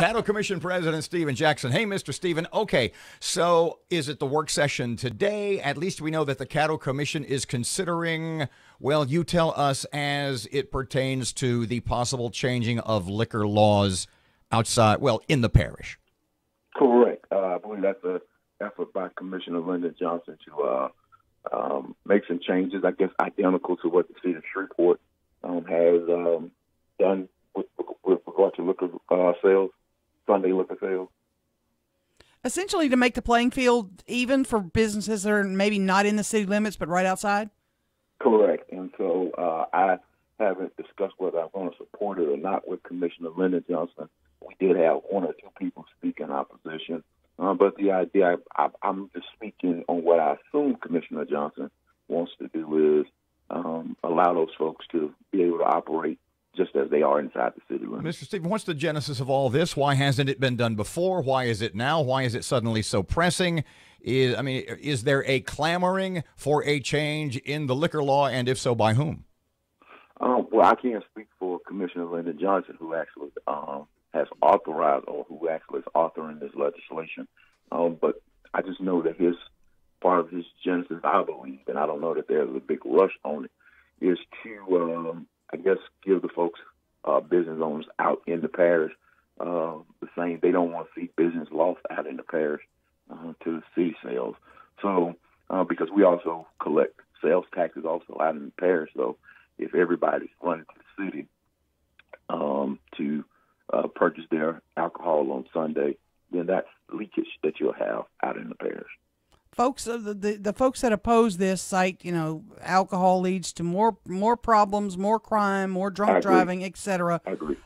Caddo Commission President Stephen Jackson. Hey, Mr. Stephen. Okay, so is it the work session today? At least we know that the Caddo Commission is considering, well, you tell us, as it pertains to the possible changing of liquor laws outside, well, in the parish. Correct. I believe that's an effort by Commissioner Lyndon Johnson to make some changes, I guess, identical to what the city of Shreveport has done with regard to liquor sales, Sunday liquor sales. Essentially to make the playing field even for businesses that are maybe not in the city limits but right outside? Correct. And so I haven't discussed whether I'm going to support it or not with Commissioner Lyndon Johnson. We did have one or two people speak in opposition. But the idea, I'm just speaking on what I assume Commissioner Johnson wants to do is allow those folks to be able to operate just as they are inside the city limits. Mr. Stephen, what's the genesis of all this? Why hasn't it been done before? Why is it now? Why is it suddenly so pressing? Is there a clamoring for a change in the liquor law, and if so, by whom? Well, I can't speak for Commissioner Lyndon Johnson, who actually has authorized or who actually is authoring this legislation. But I just know that part of his genesis, I believe, and I don't know that there's a big rush on it, is to, I guess, give the folks, business owners out in the parish, the same. They don't want to see business lost out in the parish to the city sales. So, because we also collect sales taxes also out in the parish. So if everybody's running to the city to purchase their alcohol on Sunday, then that's leakage that you'll have out in the parish. Folks, the folks that oppose this cite, alcohol leads to more problems, more crime, more drunk driving, etc. I agree.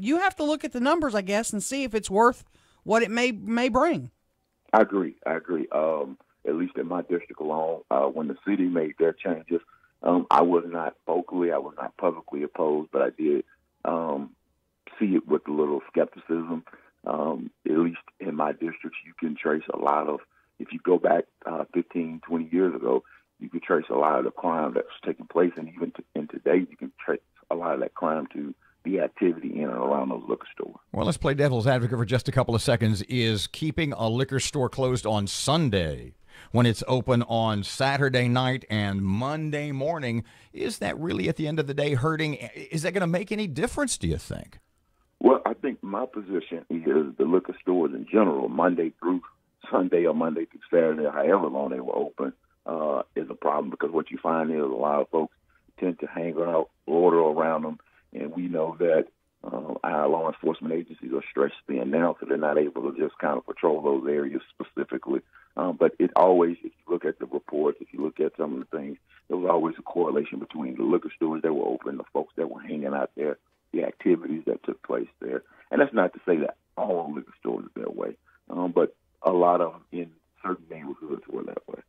You have to look at the numbers, I guess, and see if it's worth what it may bring. I agree. At least in my district alone, when the city made their changes, I was not publicly opposed, but I did see it with a little skepticism. At least in my districts, you can trace a lot of, if you go back 15, 20 years ago, you could trace a lot of the crime that was taking place, and even in today, you can trace a lot of that crime to the activity in and around those liquor stores. Well, let's play devil's advocate for just a couple of seconds. Is keeping a liquor store closed on Sunday when it's open on Saturday night and Monday morning, is that really at the end of the day hurting? Is that going to make any difference, do you think? Well, I think my position is the liquor stores in general, Monday through Sunday or Monday through Saturday, or however long they were open, is a problem, because what you find is a lot of folks tend to hang out, order around them, and we know that our law enforcement agencies are stretched thin now, so they're not able to just kind of patrol those areas specifically. But it always, if you look at the reports, if you look at some of the things, there was always a correlation between the liquor stores that were open, the folks that were hanging out there, the activities that took place there. And that's not to say that all liquor stores are that way, but a lot of them in certain neighborhoods were that way.